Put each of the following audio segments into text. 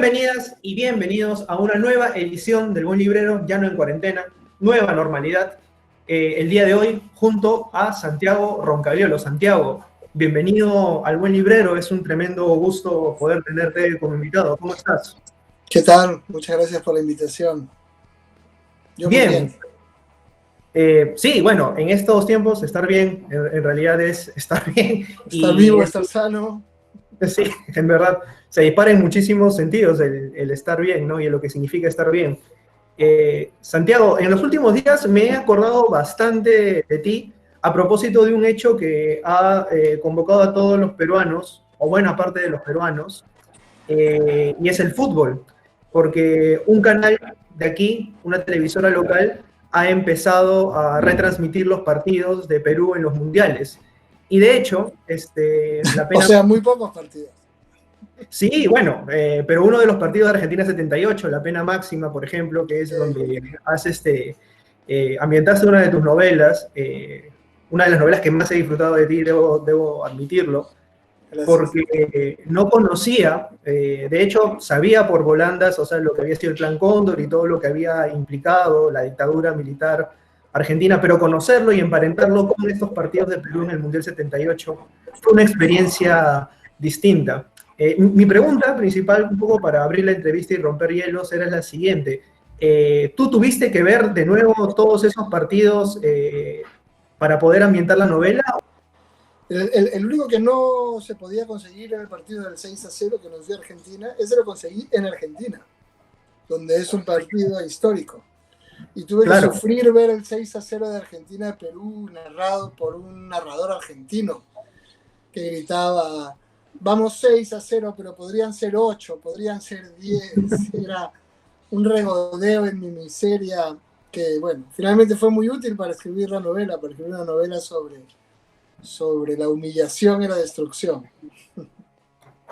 Bienvenidas y bienvenidos a una nueva edición del Buen Librero, ya no en cuarentena, nueva normalidad. El día de hoy, junto a Santiago Roncaviolo. Santiago, bienvenido al Buen Librero, es un tremendo gusto poder tenerte como invitado. ¿Cómo estás? ¿Qué tal? Muchas gracias por la invitación. Yo bien. Muy bien. Sí, bueno, en estos tiempos estar bien, en realidad es estar bien. Estar vivo, estar sano. Sí, en verdad, se dispara en muchísimos sentidos el estar bien, ¿no? Y lo que significa estar bien. Santiago, en los últimos días me he acordado bastante de ti a propósito de un hecho que ha convocado a todos los peruanos, o buena parte de los peruanos, y es el fútbol. Porque un canal de aquí, una televisora local, ha empezado a retransmitir los partidos de Perú en los mundiales. Y de hecho, la pena... O sea, muy pocos partidos. Sí, bueno, pero uno de los partidos de Argentina 78, la pena máxima, por ejemplo, que es donde ambientaste una de tus novelas, una de las novelas que más he disfrutado de ti, debo admitirlo, Gracias. porque no conocía, de hecho, sabía por volandas, o sea, lo que había sido el Plan Cóndor y todo lo que había implicado la dictadura militar argentina, pero conocerlo y emparentarlo con estos partidos de Perú en el Mundial 78 fue una experiencia distinta. Mi pregunta principal, un poco para abrir la entrevista y romper hielos, era la siguiente. ¿Tú tuviste que ver de nuevo todos esos partidos para poder ambientar la novela? El único que no se podía conseguir en el partido del 6-0 que nos dio Argentina, ese lo conseguí en Argentina, donde es un partido histórico. Y tuve que sufrir ver el 6-0 de Argentina de Perú narrado por un narrador argentino que gritaba: vamos 6-0, pero podrían ser 8, podrían ser 10. Era un regodeo en mi miseria que, bueno, finalmente fue muy útil para escribir la novela, para escribir una novela sobre la humillación y la destrucción.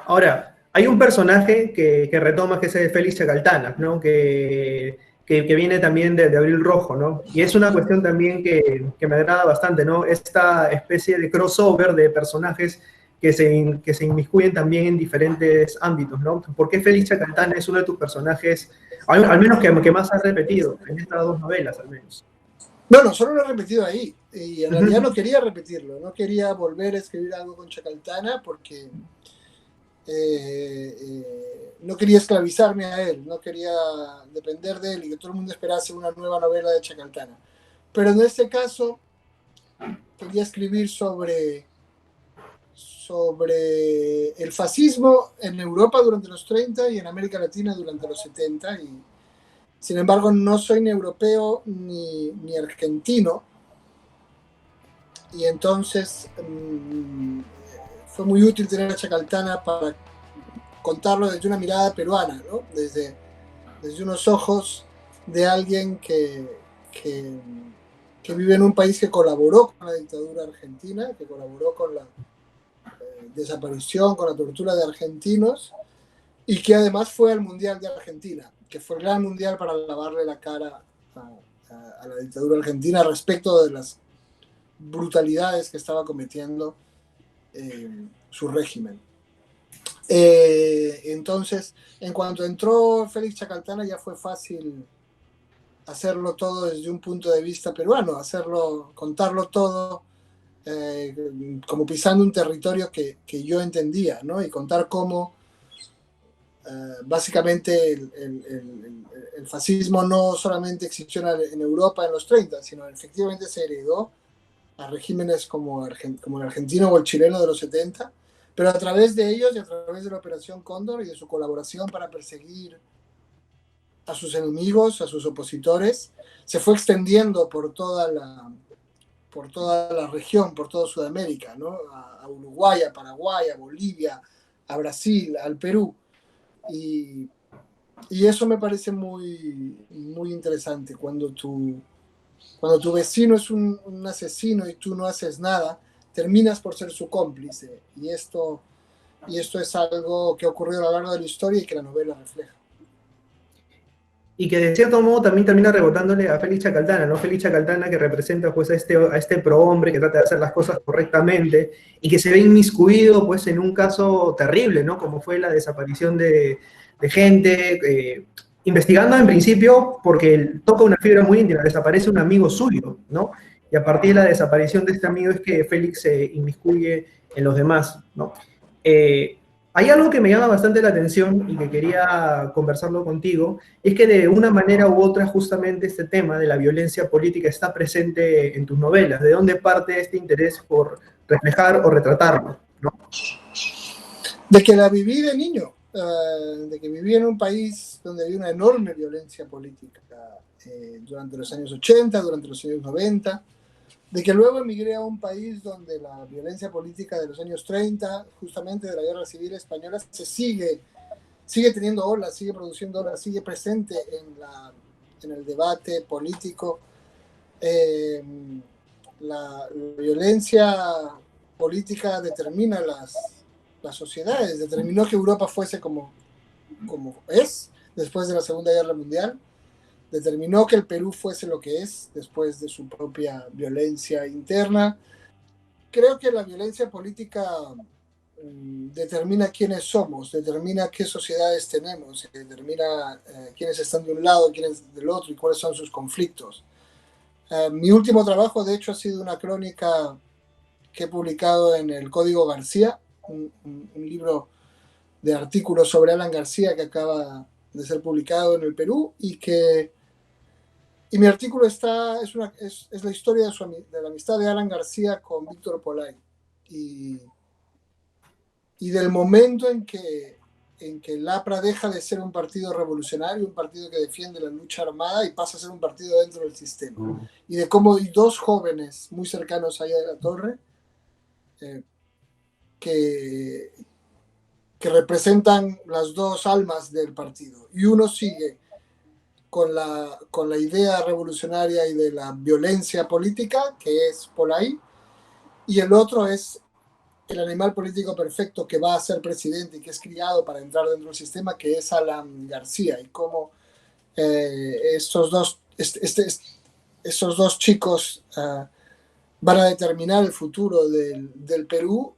Ahora, hay un personaje que retoma, que es el Félix Chacaltana, ¿no? Que viene también de Abril Rojo, ¿no? Y es una cuestión también que me agrada bastante, ¿no? Esta especie de crossover de personajes que se inmiscuyen también en diferentes ámbitos, ¿no? ¿Por qué Félix Chacaltana es uno de tus personajes, al menos que más has repetido, en estas dos novelas, al menos? Bueno, solo lo he repetido ahí, y en realidad no quería repetirlo, no quería volver a escribir algo con Chacaltana porque no quería esclavizarme a él, no quería depender de él y que todo el mundo esperase una nueva novela de Chacaltana. Pero en este caso quería escribir sobre el fascismo en Europa durante los 30 y en América Latina durante los 70. Y sin embargo no soy ni europeo ni argentino. Y entonces fue muy útil tener a Chacaltana para contarlo desde una mirada peruana, ¿no? Desde unos ojos de alguien que vive en un país que colaboró con la dictadura argentina, que colaboró con la desaparición, con la tortura de argentinos, y que además fue al Mundial de Argentina, que fue el gran mundial para lavarle la cara a la dictadura argentina respecto de las brutalidades que estaba cometiendo su régimen. Entonces, en cuanto entró Félix Chacaltana, ya fue fácil hacerlo todo desde un punto de vista peruano, contarlo todo como pisando un territorio que yo entendía, ¿no? Y contar cómo básicamente el fascismo no solamente existió en Europa en los 30, sino efectivamente se heredó a regímenes como el argentino o el chileno de los 70, pero a través de ellos y a través de la Operación Cóndor y de su colaboración para perseguir a sus enemigos, a sus opositores, se fue extendiendo por toda la región, por toda Sudamérica, ¿no? A Uruguay, a Paraguay, a Bolivia, a Brasil, al Perú. Y eso me parece muy, muy interesante. Cuando tu vecino es un asesino y tú no haces nada, terminas por ser su cómplice. Y esto es algo que ha ocurrido a lo largo de la historia y que la novela refleja. Y que de cierto modo también termina rebotándole a Félix Chacaltana, ¿no? Félix Chacaltana que representa pues a este prohombre que trata de hacer las cosas correctamente y que se ve inmiscuido pues en un caso terrible, ¿no? Como fue la desaparición de de gente, investigando en principio porque él toca una fibra muy íntima, desaparece un amigo suyo, ¿no? Y a partir de la desaparición de este amigo es que Félix se inmiscuye en los demás, ¿no? Eh, Hay algo que me llama bastante la atención y que quería conversarlo contigo, es que de una manera u otra justamente este tema de la violencia política está presente en tus novelas. ¿De dónde parte este interés por reflejar o retratarlo, ¿no? De que la viví de niño, de que viví en un país donde había una enorme violencia política durante los años 80, durante los años 90, de que luego emigré a un país donde la violencia política de los años 30, justamente de la Guerra Civil Española, sigue teniendo olas, sigue produciendo olas, sigue presente en el debate político. La violencia política determina las sociedades, determinó que Europa fuese como es después de la Segunda Guerra Mundial, determinó que el Perú fuese lo que es después de su propia violencia interna. Creo que la violencia política determina quiénes somos, determina qué sociedades tenemos, determina quiénes están de un lado, quiénes del otro y cuáles son sus conflictos. Mi último trabajo, de hecho, ha sido una crónica que he publicado en el Código García, un libro de artículos sobre Alan García que acaba de ser publicado en el Perú y mi artículo es la historia de la amistad de Alan García con Víctor Polay y del momento en que el APRA deja de ser un partido revolucionario, un partido que defiende la lucha armada y pasa a ser un partido dentro del sistema. Y de cómo hay dos jóvenes muy cercanos allá de la torre que representan las dos almas del partido. Y uno sigue con la idea revolucionaria y de la violencia política, que es Polay, y el otro es el animal político perfecto que va a ser presidente y que es criado para entrar dentro del sistema, que es Alan García, y cómo estos dos chicos van a determinar el futuro del Perú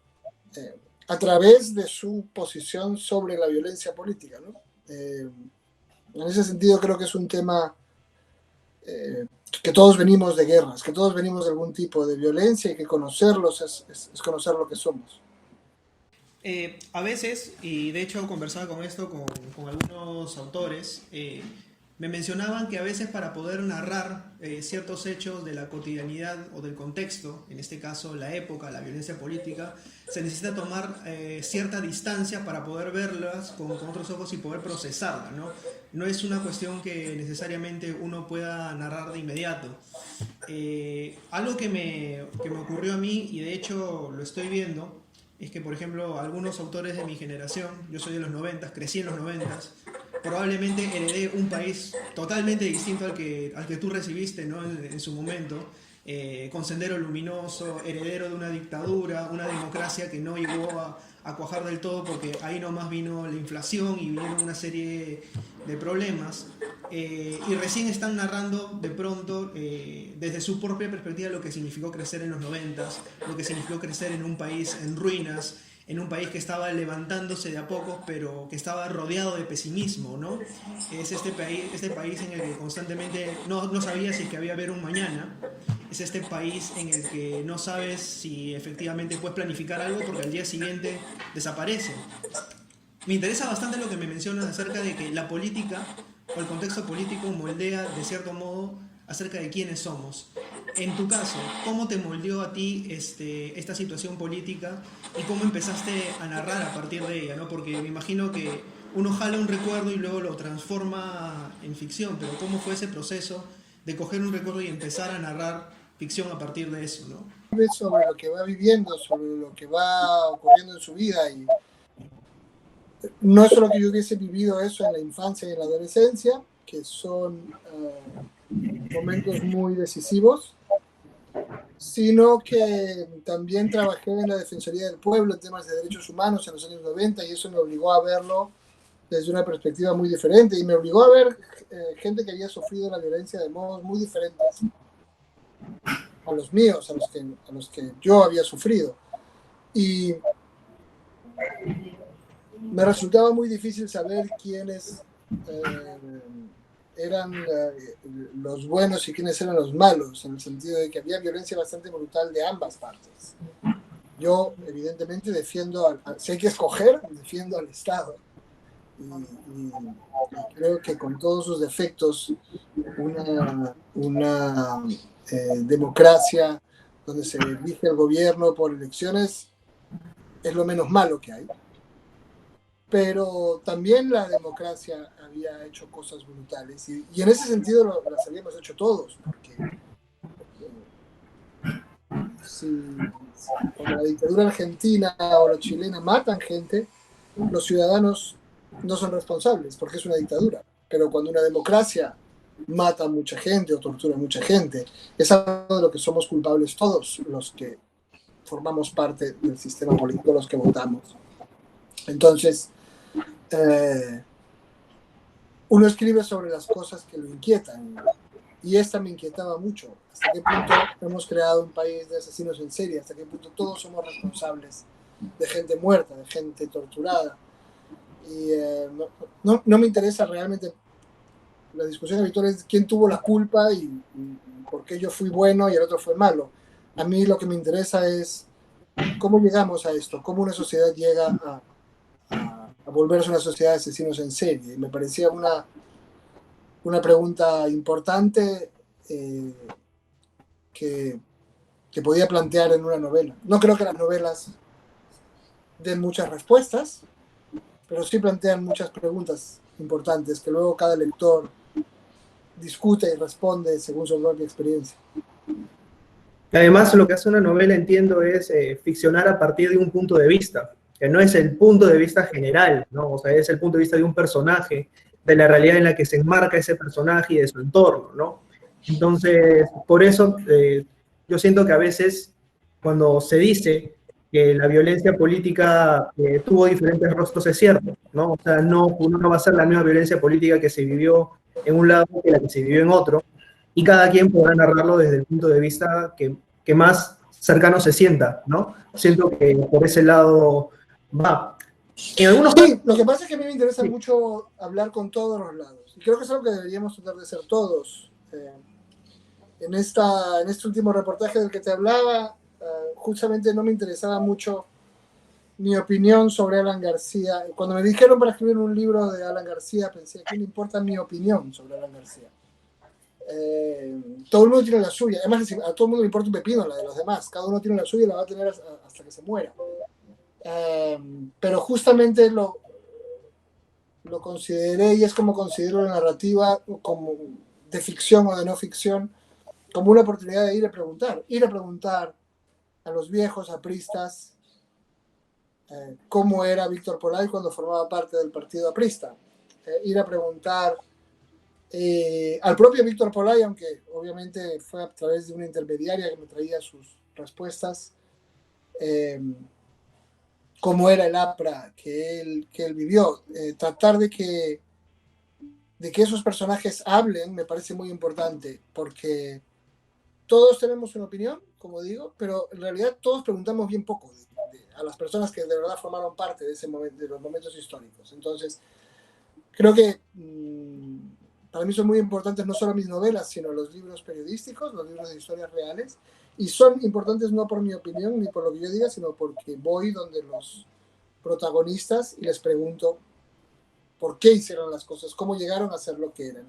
a través de su posición sobre la violencia política, ¿no? En ese sentido creo que es un tema que todos venimos de guerras, que todos venimos de algún tipo de violencia y que conocerlos es conocer lo que somos. A veces, y de hecho conversaba con esto con algunos autores, me mencionaban que a veces para poder narrar ciertos hechos de la cotidianidad o del contexto, en este caso la época, la violencia política, se necesita tomar cierta distancia para poder verlas con otros ojos y poder procesarla, ¿no? No es una cuestión que necesariamente uno pueda narrar de inmediato. Algo que me ocurrió a mí, y de hecho lo estoy viendo, es que, por ejemplo, algunos autores de mi generación, yo soy de los 90, crecí en los 90, probablemente heredé un país totalmente distinto al que tú recibiste, ¿no? en su momento, con sendero luminoso, heredero de una dictadura, una democracia que no llegó a cuajar del todo porque ahí nomás vino la inflación y vinieron una serie de problemas. Y recién están narrando de pronto desde su propia perspectiva lo que significó crecer en los 90, lo que significó crecer en un país en ruinas, en un país que estaba levantándose de a poco, pero que estaba rodeado de pesimismo, ¿no? Es este país en el que constantemente no sabía si es que había haber un mañana. Es este país en el que no sabes si efectivamente puedes planificar algo porque al día siguiente desaparece. Me interesa bastante lo que me mencionas acerca de que la política o el contexto político moldea de cierto modo acerca de quiénes somos. En tu caso, ¿cómo te moldeó a ti esta situación política y cómo empezaste a narrar a partir de ella, ¿no? Porque me imagino que uno jala un recuerdo y luego lo transforma en ficción, pero ¿cómo fue ese proceso de coger un recuerdo y empezar a narrar ficción a partir de eso, ¿no? Sobre lo que va viviendo, sobre lo que va ocurriendo en su vida, y no es solo que yo hubiese vivido eso en la infancia y en la adolescencia, que son momentos muy decisivos, sino que también trabajé en la Defensoría del Pueblo en temas de derechos humanos en los años 90 y eso me obligó a verlo desde una perspectiva muy diferente y me obligó a ver gente que había sufrido la violencia de modos muy diferentes a los míos, a los que yo había sufrido. Y me resultaba muy difícil saber quiénes eran los buenos y quiénes eran los malos, en el sentido de que había violencia bastante brutal de ambas partes. Yo, evidentemente, si hay que escoger, defiendo al Estado. Y creo que con todos sus defectos, una democracia donde se elige el gobierno por elecciones es lo menos malo que hay. Pero también la democracia había hecho cosas brutales y en ese sentido las habíamos hecho todos, porque cuando la dictadura argentina o la chilena matan gente, los ciudadanos no son responsables porque es una dictadura, pero cuando una democracia mata a mucha gente o tortura a mucha gente, es algo de lo que somos culpables todos los que formamos parte del sistema político, los que votamos. Entonces, uno escribe sobre las cosas que lo inquietan, y esta me inquietaba mucho. ¿Hasta qué punto hemos creado un país de asesinos en serie? ¿Hasta qué punto todos somos responsables de gente muerta, de gente torturada? Y no me interesa realmente. La discusión habitual es quién tuvo la culpa y por qué yo fui bueno y el otro fue malo. A mí lo que me interesa es cómo llegamos a esto, cómo una sociedad llega a volverse una sociedad de asesinos en serie. Me parecía una pregunta importante que podía plantear en una novela. No creo que las novelas den muchas respuestas, pero sí plantean muchas preguntas importantes que luego cada lector discute y responde según su propia experiencia. Además, lo que hace una novela, entiendo, es ficcionar a partir de un punto de vista, que no es el punto de vista general, ¿no? O sea, es el punto de vista de un personaje, de la realidad en la que se enmarca ese personaje y de su entorno, ¿no? Entonces, por eso yo siento que a veces cuando se dice que la violencia política tuvo diferentes rostros, es cierto, ¿no? O sea, uno no va a ser la misma violencia política que se vivió en un lado que la que se vivió en otro, y cada quien podrá narrarlo desde el punto de vista que más cercano se sienta, ¿no? Siento que por ese lado va. En algunos casos, sí, lo que pasa es que a mí me interesa mucho hablar con todos los lados. Y creo que es algo que deberíamos tratar de hacer todos. En este último reportaje del que te hablaba, justamente no me interesaba mucho mi opinión sobre Alan García. Cuando me dijeron para escribir un libro de Alan García, pensé, ¿a quién le importa mi opinión sobre Alan García? Todo el mundo tiene la suya. Además, a todo el mundo le importa un pepino la de los demás. Cada uno tiene la suya y la va a tener hasta que se muera. Pero justamente lo consideré, y es como considero la narrativa como de ficción o de no ficción, como una oportunidad de ir a preguntar a los viejos apristas cómo era Víctor Polay cuando formaba parte del partido aprista, ir a preguntar al propio Víctor Polay, aunque obviamente fue a través de una intermediaria que me traía sus respuestas, cómo era el APRA que él vivió. Tratar de que esos personajes hablen me parece muy importante, porque todos tenemos una opinión, como digo, pero en realidad todos preguntamos bien poco a las personas que de verdad formaron parte de los momentos históricos. Entonces, creo que para mí son muy importantes no solo mis novelas, sino los libros periodísticos, los libros de historias reales, y son importantes no por mi opinión ni por lo que yo diga, sino porque voy donde los protagonistas y les pregunto por qué hicieron las cosas, cómo llegaron a ser lo que eran.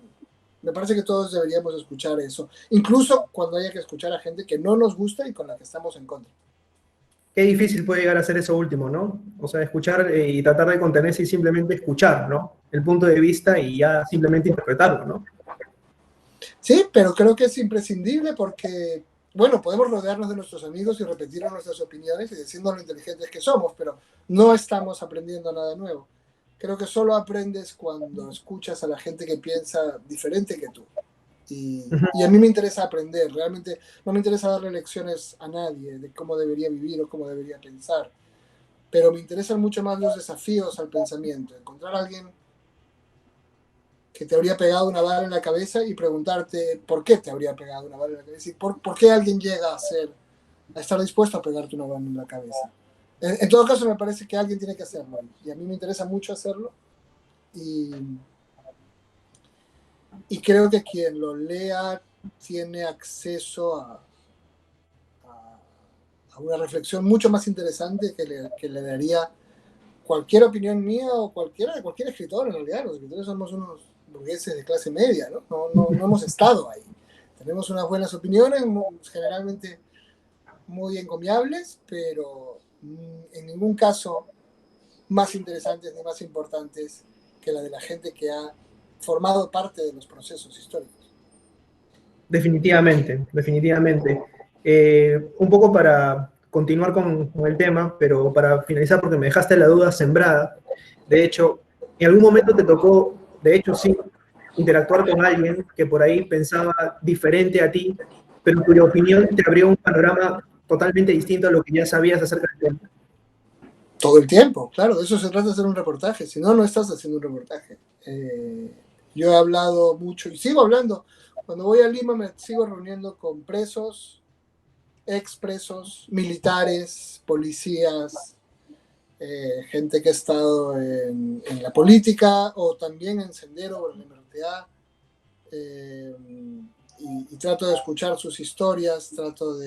Me parece que todos deberíamos escuchar eso, incluso cuando haya que escuchar a gente que no nos gusta y con la que estamos en contra. qué difícil puede llegar a ser eso último, ¿no? O sea, escuchar y tratar de contenerse y simplemente escuchar, ¿no? El punto de vista y ya simplemente interpretarlo, ¿no? Sí, pero creo que es imprescindible porque, bueno, podemos rodearnos de nuestros amigos y repetir nuestras opiniones y decirnos lo inteligentes que somos, pero no estamos aprendiendo nada nuevo. Creo que solo aprendes cuando escuchas a la gente que piensa diferente que tú. Y a mí me interesa aprender, realmente no me interesa darle lecciones a nadie de cómo debería vivir o cómo debería pensar, pero me interesan mucho más los desafíos al pensamiento, encontrar a alguien que te habría pegado una bala en la cabeza y preguntarte por qué te habría pegado una bala en la cabeza y por qué alguien llega a estar dispuesto a pegarte una bala en la cabeza. En todo caso, me parece que alguien tiene que hacerlo. Y a mí me interesa mucho hacerlo. Y creo que quien lo lea tiene acceso a una reflexión mucho más interesante que le daría cualquier opinión mía o cualquier escritor. En realidad, los escritores somos unos burgueses de clase media, ¿no? No hemos estado ahí. Tenemos unas buenas opiniones, generalmente muy encomiables, pero en ningún caso más interesantes ni más importantes que la de la gente que ha formado parte de los procesos históricos. Definitivamente, definitivamente. Un poco para continuar con el tema, pero para finalizar, porque me dejaste la duda sembrada. De hecho, en algún momento te tocó, de hecho sí, interactuar con alguien que por ahí pensaba diferente a ti, pero cuya opinión te abrió un panorama totalmente distinto a lo que ya sabías acerca del tema. Todo el tiempo, claro, de eso se trata de hacer un reportaje, si no, no estás haciendo un reportaje. Yo he hablado mucho y sigo hablando. Cuando voy a Lima me sigo reuniendo con presos, expresos, militares, policías, gente que ha estado en la política o también en Sendero o en la MRTA. Y trato de escuchar sus historias, trato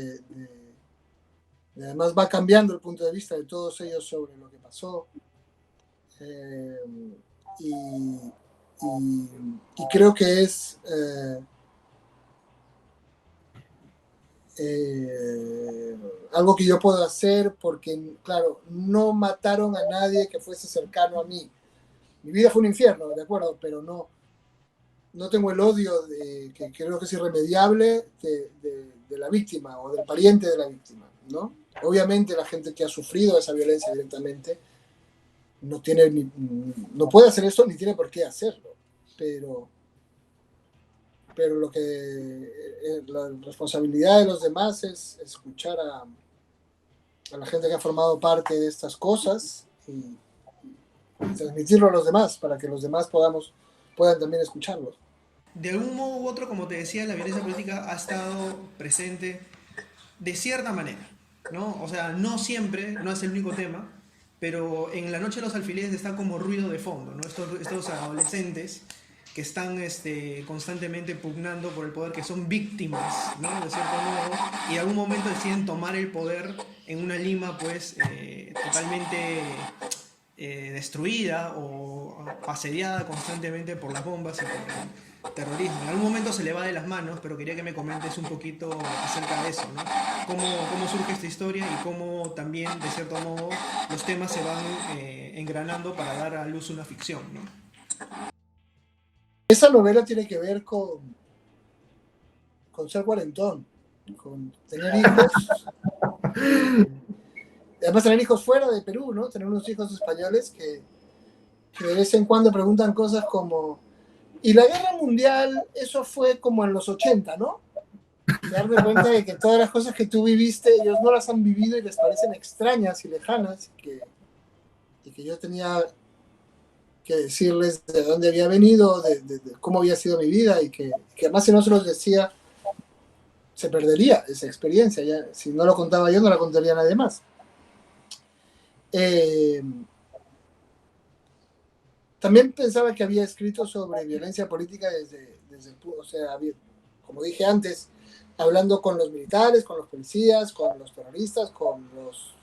y además va cambiando el punto de vista de todos ellos sobre lo que pasó. Y creo que es algo que yo puedo hacer porque, claro, no mataron a nadie que fuese cercano a mí. Mi vida fue un infierno, de acuerdo, pero no tengo el odio que creo que es irremediable de la víctima o del pariente de la víctima, ¿no? Obviamente la gente que ha sufrido esa violencia directamente no puede hacer esto ni tiene por qué hacerlo, pero la responsabilidad de los demás es escuchar a la gente que ha formado parte de estas cosas y transmitirlo a los demás para que los demás puedan también escucharlos. De algún modo u otro, como te decía, la violencia política ha estado presente de cierta manera, ¿no? O sea, no siempre, no es el único tema, pero en La Noche de los Alfileres está como ruido de fondo, ¿no? Estos adolescentes que están constantemente pugnando por el poder, que son víctimas, ¿no? De cierto modo, y en algún momento deciden tomar el poder en una Lima, pues, totalmente destruida o asediada constantemente por las bombas y por el terrorismo. En algún momento se le va de las manos, pero quería que me comentes un poquito acerca de eso, ¿no? Cómo surge esta historia y cómo también, de cierto modo, los temas se van engranando para dar a luz una ficción, ¿no? Esa novela tiene que ver con ser cuarentón, con tener hijos. Además tener hijos fuera de Perú, ¿no? Tener unos hijos españoles que de vez en cuando preguntan cosas como ¿y la guerra mundial? Eso fue como en los 80, ¿no? Darme cuenta de que todas las cosas que tú viviste, ellos no las han vivido y les parecen extrañas y lejanas y que yo tenía que decirles de dónde había venido, de cómo había sido mi vida y que además si no se los decía se perdería esa experiencia. Ya, si no lo contaba yo, no la contaría nadie más. También pensaba que había escrito sobre violencia política desde o sea, como dije antes, hablando con los militares, con los policías, con los terroristas, con los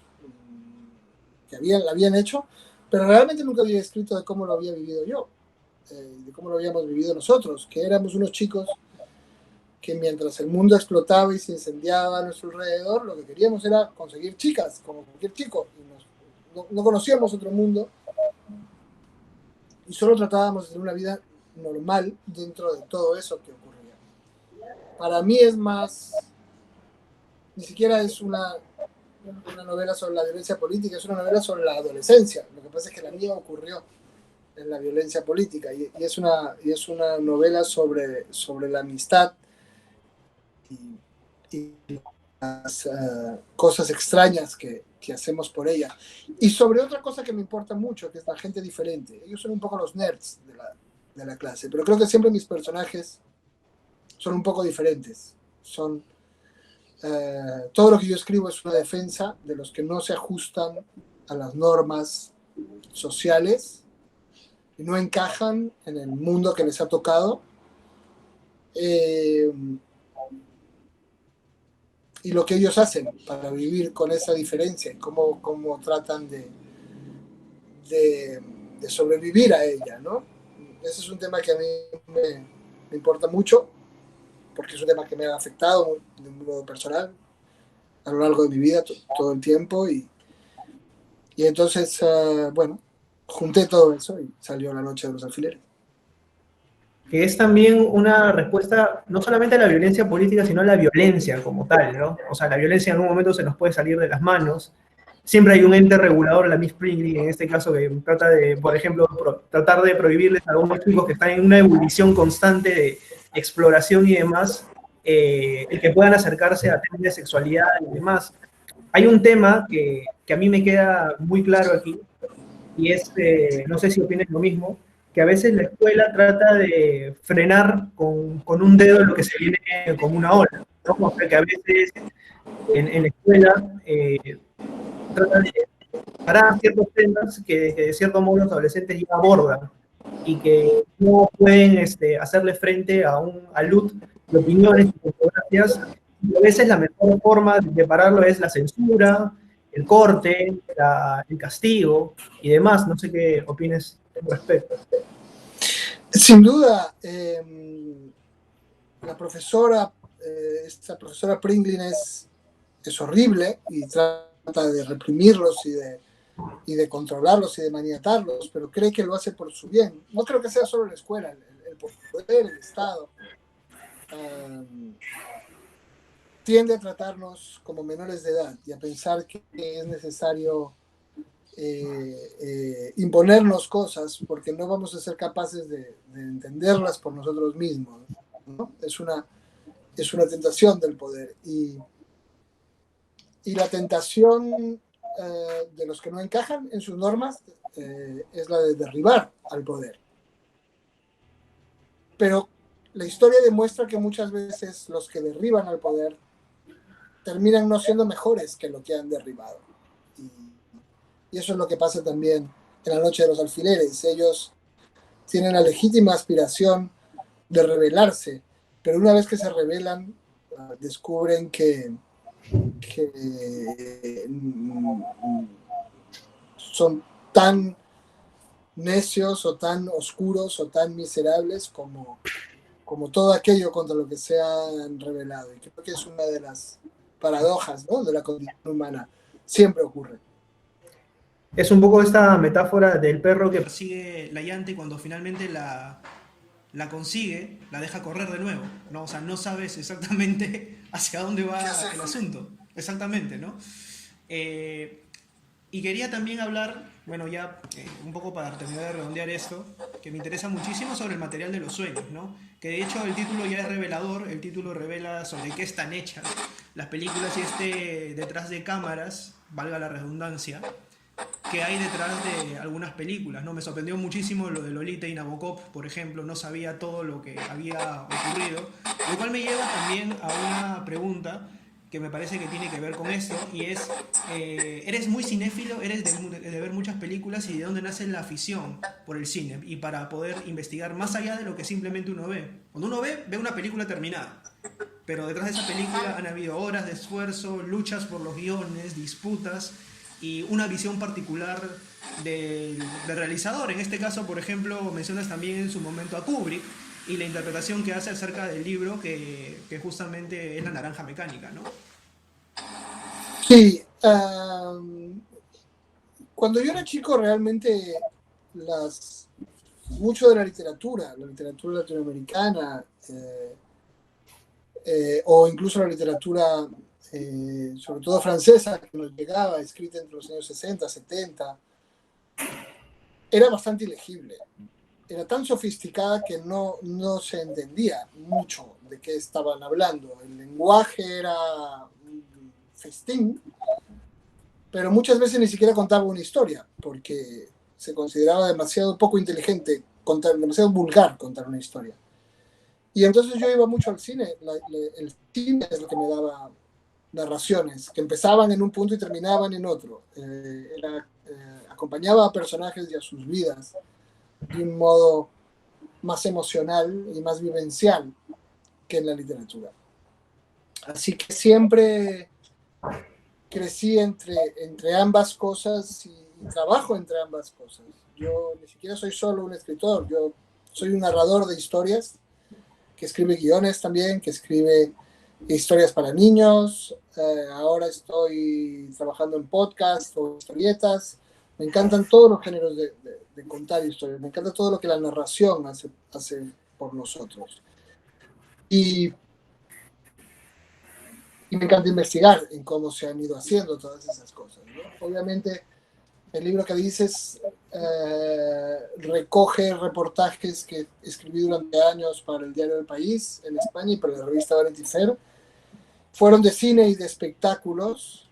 que la habían hecho, pero realmente nunca había escrito de cómo lo había vivido yo, de cómo lo habíamos vivido nosotros, que éramos unos chicos que mientras el mundo explotaba y se incendiaba a nuestro alrededor, lo que queríamos era conseguir chicas, como cualquier chico, y no conocíamos otro mundo, y solo tratábamos de tener una vida normal dentro de todo eso que ocurría. Para mí es más, ni siquiera es una novela sobre la violencia política, es una novela sobre la adolescencia. Lo que pasa es que la mía ocurrió en la violencia política y es una novela sobre la amistad y las cosas extrañas que hacemos por ella. Y sobre otra cosa que me importa mucho, que es la gente diferente. Ellos son un poco los nerds de la clase, pero creo que siempre mis personajes son un poco diferentes. todo lo que yo escribo es una defensa de los que no se ajustan a las normas sociales y no encajan en el mundo que les ha tocado. Y lo que ellos hacen para vivir con esa diferencia, cómo tratan de sobrevivir a ella, ¿no? Ese es un tema que a mí me importa mucho, porque es un tema que me ha afectado de un modo personal a lo largo de mi vida, todo el tiempo, y entonces, bueno, junté todo eso y salió La Noche de los Alfileres. Que es también una respuesta no solamente a la violencia política, sino a la violencia como tal, ¿no? O sea, la violencia en algún momento se nos puede salir de las manos. Siempre hay un ente regulador, la Miss Pringley, en este caso, que trata de, por ejemplo, tratar de prohibirles a algunos chicos que están en una ebullición constante de exploración y demás, el que puedan acercarse a temas de sexualidad y demás. Hay un tema que a mí me queda muy claro aquí, y es, no sé si opinas lo mismo, que a veces la escuela trata de frenar con un dedo lo que se viene como una ola, ¿no? O sea, que a veces en la escuela trata de parar ciertos temas que de cierto modo los adolescentes ya abordan y que no pueden hacerle frente a un alud de opiniones y fotografías. Y a veces la mejor forma de pararlo es la censura, el corte, el castigo y demás. No sé qué opines al respecto. Sin duda, la profesora, esta profesora Pringlin es horrible y trata de reprimirlos y de controlarlos y de maniatarlos, pero cree que lo hace por su bien. No creo que sea solo la escuela, el poder, el Estado. Tiende a tratarnos como menores de edad y a pensar que es necesario imponernos cosas porque no vamos a ser capaces de entenderlas por nosotros mismos, ¿no? Es una tentación del poder y la tentación de los que no encajan en sus normas es la de derribar al poder. Pero la historia demuestra que muchas veces los que derriban al poder terminan no siendo mejores que lo que han derribado. Y eso es lo que pasa también en La Noche de los Alfileres. Ellos tienen la legítima aspiración de rebelarse, pero una vez que se rebelan, descubren que son tan necios o tan oscuros o tan miserables como todo aquello contra lo que se han rebelado. Y creo que es una de las paradojas, ¿no?, de la condición humana. Siempre ocurre. Es un poco esta metáfora del perro que persigue la llanta y cuando finalmente la consigue, la deja correr de nuevo, ¿no? O sea, no sabes exactamente hacia dónde va el asunto. Exactamente, ¿no? Y quería también hablar, bueno, ya un poco para terminar de redondear esto, que me interesa muchísimo sobre el material de los sueños, ¿no? Que de hecho el título ya es revelador, el título revela sobre qué están hechas las películas y detrás de cámaras, valga la redundancia, que hay detrás de algunas películas, ¿no? Me sorprendió muchísimo lo de Lolita y Nabokov, por ejemplo, no sabía todo lo que había ocurrido, lo cual me lleva también a una pregunta que me parece que tiene que ver con esto, y es, eres muy cinéfilo, eres de ver muchas películas, y de dónde nace la afición por el cine, y para poder investigar más allá de lo que simplemente uno ve. Cuando uno ve una película terminada, pero detrás de esa película han habido horas de esfuerzo, luchas por los guiones, disputas, y una visión particular del realizador. En este caso, por ejemplo, mencionas también en su momento a Kubrick, y la interpretación que hace acerca del libro que justamente es La Naranja Mecánica, ¿no? Sí, cuando yo era chico realmente mucho de la literatura latinoamericana o incluso la literatura sobre todo francesa que nos llegaba, escrita entre los años 60, 70, era bastante ilegible. Era tan sofisticada que no se entendía mucho de qué estaban hablando. El lenguaje era un festín, pero muchas veces ni siquiera contaba una historia, porque se consideraba demasiado poco inteligente, demasiado vulgar contar una historia. Y entonces yo iba mucho al cine. El cine es lo que me daba narraciones que empezaban en un punto y terminaban en otro. Acompañaba a personajes y a sus vidas de un modo más emocional y más vivencial que en la literatura. Así que siempre crecí entre ambas cosas y trabajo entre ambas cosas. Yo ni siquiera soy solo un escritor, yo soy un narrador de historias que escribe guiones también, que escribe historias para niños. Ahora estoy trabajando en podcast o historietas. Me encantan todos los géneros de contar historias. Me encanta todo lo que la narración hace por nosotros. Y me encanta investigar en cómo se han ido haciendo todas esas cosas, ¿no? Obviamente, el libro que dices recoge reportajes que escribí durante años para el diario El País en España y para la revista Vanity Fair. Fueron de cine y de espectáculos,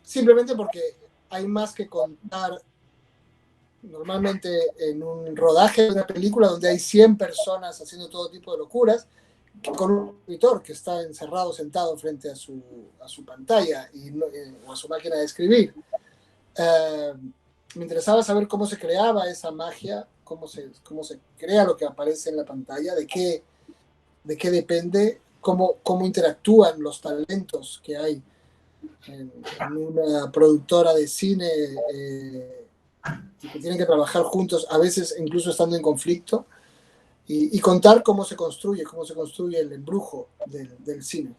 simplemente porque hay más que contar. Normalmente en un rodaje de una película donde hay 100 personas haciendo todo tipo de locuras, con un escritor que está encerrado, sentado frente a su pantalla o a su máquina de escribir. Me interesaba saber cómo se creaba esa magia, cómo se crea lo que aparece en la pantalla, de qué depende, cómo interactúan los talentos que hay en una productora de cine que tienen que trabajar juntos, a veces incluso estando en conflicto, y contar cómo se construye el embrujo del cine.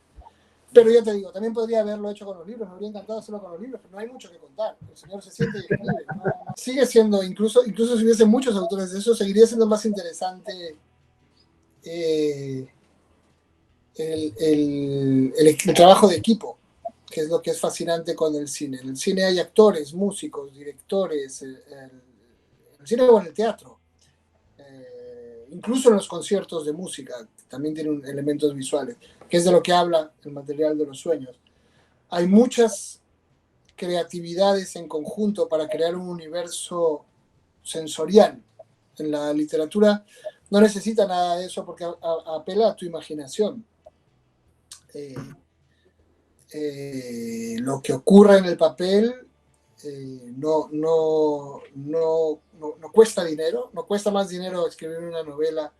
Pero ya te digo, también podría haberlo hecho con los libros, me habría encantado hacerlo con los libros, pero no hay mucho que contar. El señor se siente y escribe. No. Sigue siendo, incluso si hubiese muchos autores de eso, seguiría siendo más interesante el trabajo de equipo, que es lo que es fascinante con el cine. En el cine hay actores, músicos, directores, en el cine o en el teatro. Incluso en los conciertos de música, también tienen elementos visuales, que es de lo que habla el material de los sueños. Hay muchas creatividades en conjunto para crear un universo sensorial. En la literatura no necesita nada de eso porque apela a tu imaginación. Lo que ocurra en el papel no cuesta dinero, no cuesta más dinero escribir una novela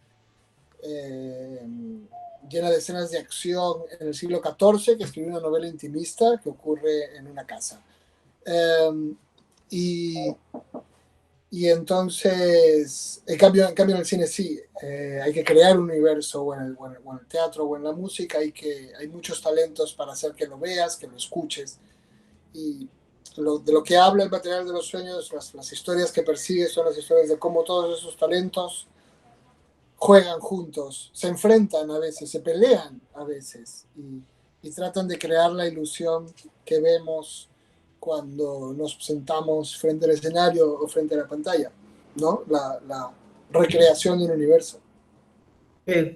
llena de escenas de acción en el siglo XIV que escribir una novela intimista que ocurre en una casa. Y entonces, en cambio en el cine sí, hay que crear un universo, o en el teatro o en la música, hay muchos talentos para hacer que lo veas, que lo escuches. Y de lo que habla el material de los sueños, las historias que persigue son las historias de cómo todos esos talentos juegan juntos, se enfrentan a veces, se pelean a veces y tratan de crear la ilusión que vemos cuando nos sentamos frente al escenario o frente a la pantalla, ¿no? La recreación de un universo.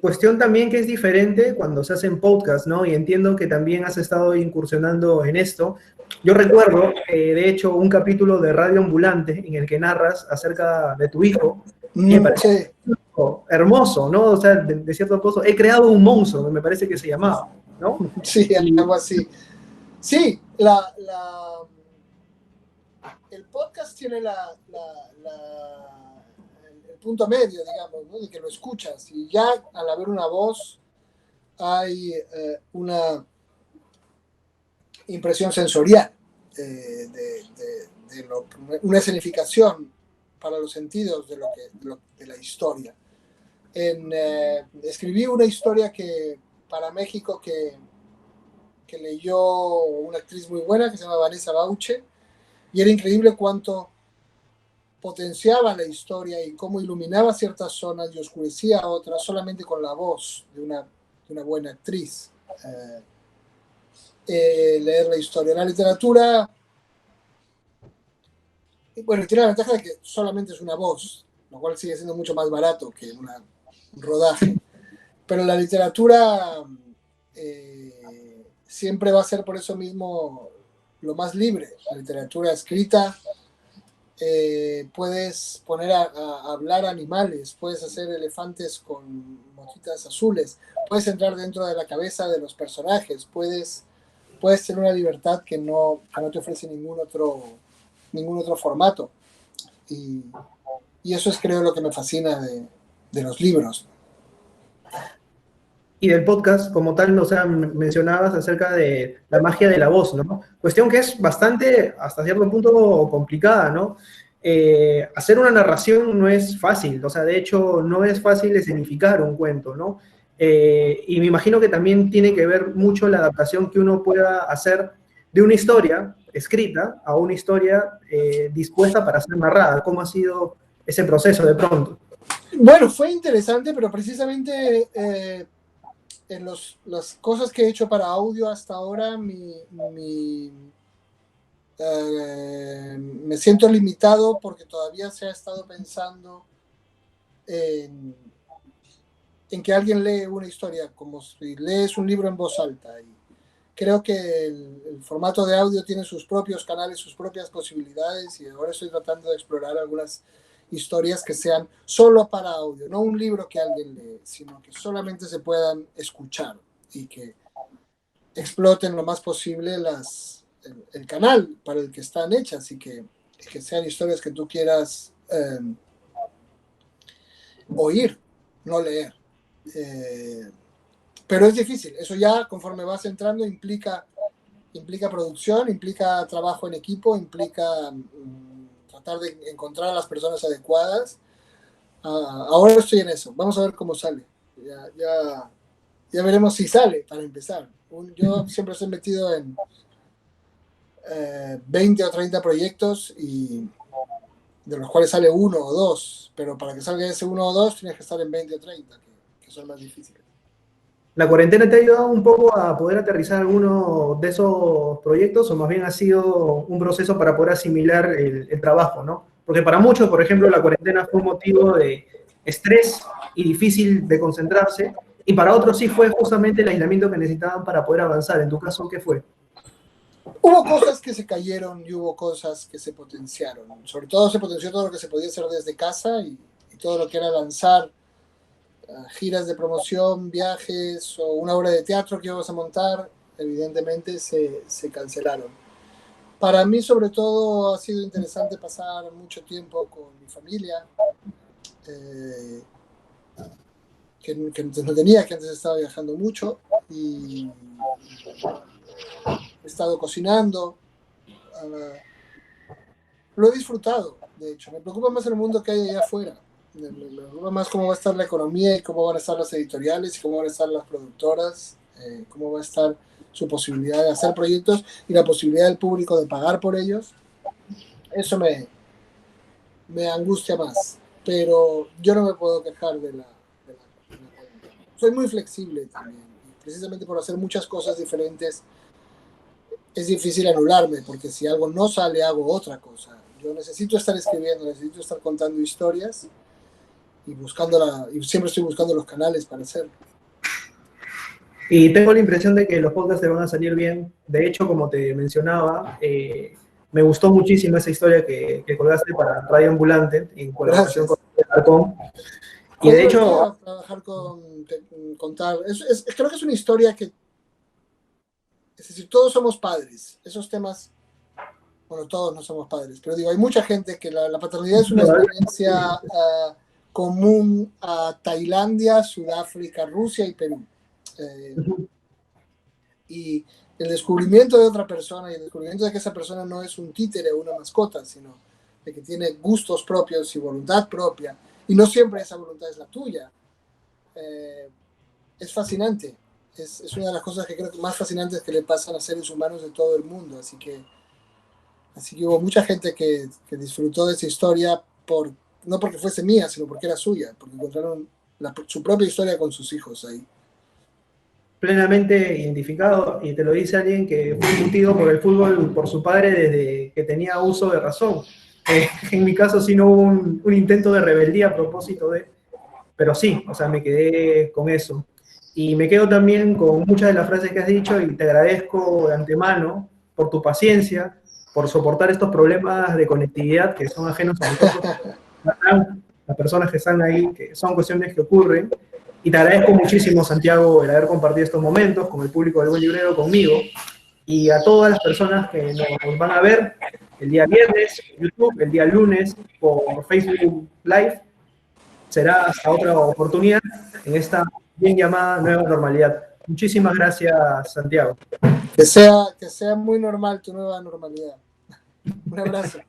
Cuestión también que es diferente cuando se hacen podcasts, ¿no? Y entiendo que también has estado incursionando en esto. Yo recuerdo, de hecho, un capítulo de Radio Ambulante en el que narras acerca de tu hijo. Y me parece hermoso, ¿no? O sea, de cierto modo, he creado un monstruo, me parece que se llamaba, ¿no? Sí, algo así. Sí, el podcast tiene el punto medio, digamos, ¿no? De que lo escuchas y ya al haber una voz hay una impresión sensorial, una escenificación para los sentidos de la historia. Escribí una historia para México que leyó una actriz muy buena que se llama Vanessa Bauche, y era increíble cuánto potenciaba la historia y cómo iluminaba ciertas zonas y oscurecía otras solamente con la voz de una buena actriz. Leer la historia. La literatura, bueno, tiene la ventaja de que solamente es una voz, lo cual sigue siendo mucho más barato que un rodaje. Pero la literatura siempre va a ser por eso mismo lo más libre. La literatura escrita, puedes poner a hablar animales, puedes hacer elefantes con mojitas azules, puedes entrar dentro de la cabeza de los personajes, puedes puedes tener una libertad que no te ofrece ningún otro formato. Y eso es, creo, lo que me fascina de los libros. Y del podcast como tal, o sea, mencionabas acerca de la magia de la voz, ¿no? Cuestión que es bastante, hasta cierto punto, complicada, ¿no? Hacer una narración no es fácil, o sea, de hecho, no es fácil escenificar un cuento, ¿no? Y me imagino que también tiene que ver mucho la adaptación que uno pueda hacer de una historia escrita a una historia dispuesta para ser narrada. ¿Cómo ha sido ese proceso de pronto? Bueno, fue interesante, pero precisamente en las cosas que he hecho para audio hasta ahora, me siento limitado porque todavía se ha estado pensando en que alguien lee una historia, como si lees un libro en voz alta. Y creo que el formato de audio tiene sus propios canales, sus propias posibilidades, y ahora estoy tratando de explorar algunas historias que sean solo para audio, no un libro que alguien lee, sino que solamente se puedan escuchar y que exploten lo más posible el canal para el que están hechas, y que sean historias que tú quieras oír, no leer. Pero es difícil, eso ya conforme vas entrando implica producción, implica trabajo en equipo, implica tratar de encontrar a las personas adecuadas. Ahora estoy en eso, vamos a ver cómo sale. Ya veremos si sale, para empezar. Yo siempre estoy metido en 20 o 30 proyectos, y de los cuales sale uno o dos, pero para que salga ese uno o dos tienes que estar en 20 o 30, que son más difíciles. ¿La cuarentena te ha ayudado un poco a poder aterrizar alguno de esos proyectos, o más bien ha sido un proceso para poder asimilar el trabajo, ¿no? Porque para muchos, por ejemplo, la cuarentena fue un motivo de estrés y difícil de concentrarse, y para otros sí fue justamente el aislamiento que necesitaban para poder avanzar. ¿En tu caso qué fue? Hubo cosas que se cayeron y hubo cosas que se potenciaron. Sobre todo se potenció todo lo que se podía hacer desde casa, y todo lo que era lanzar giras de promoción, viajes o una obra de teatro que íbamos a montar, evidentemente se cancelaron. Para mí, sobre todo, ha sido interesante pasar mucho tiempo con mi familia, que antes no tenía, que antes estaba viajando mucho, y he estado cocinando. Lo he disfrutado, de hecho. Me preocupa más el mundo que hay allá afuera. Me preocupa más cómo va a estar la economía, y cómo van a estar las editoriales, y cómo van a estar las productoras, cómo va a estar su posibilidad de hacer proyectos y la posibilidad del público de pagar por ellos. Eso me angustia más, pero yo no me puedo quejar de la soy muy flexible también, y precisamente por hacer muchas cosas diferentes es difícil anularme, porque si algo no sale hago otra cosa. Yo necesito estar escribiendo, necesito estar contando historias, y siempre estoy buscando los canales para hacerlo. Y tengo la impresión de que los podcasts te van a salir bien. De hecho, como te mencionaba, me gustó muchísimo esa historia que colgaste para Radio Ambulante en colaboración con Arcom. Y de hecho, trabajar contar. Creo que es una historia que, es decir, todos somos padres. Esos temas, bueno, todos no somos padres, pero digo, hay mucha gente que la paternidad es una experiencia común a Tailandia, Sudáfrica, Rusia y Perú. Y el descubrimiento de otra persona, y el descubrimiento de que esa persona no es un títere o una mascota, sino de que tiene gustos propios y voluntad propia, y no siempre esa voluntad es la tuya, es fascinante. Es una de las cosas que creo que más fascinantes que le pasan a seres humanos de todo el mundo. Así que hubo mucha gente que disfrutó de esa historia, no porque fuese mía, sino porque era suya, porque encontraron su propia historia con sus hijos ahí. Plenamente identificado, y te lo dice alguien que fue incutido por el fútbol por su padre desde que tenía uso de razón. En mi caso sí no hubo un intento de rebeldía a propósito pero sí, o sea, me quedé con eso. Y me quedo también con muchas de las frases que has dicho, y te agradezco de antemano por tu paciencia, por soportar estos problemas de conectividad que son ajenos a nosotros, las personas que están ahí, que son cuestiones que ocurren. Y te agradezco muchísimo, Santiago, el haber compartido estos momentos con el público del Buen Librero, conmigo. Y a todas las personas que nos van a ver el día viernes en YouTube, el día lunes por Facebook Live, será hasta otra oportunidad en esta bien llamada nueva normalidad. Muchísimas gracias, Santiago. Que sea muy normal tu nueva normalidad. Un abrazo.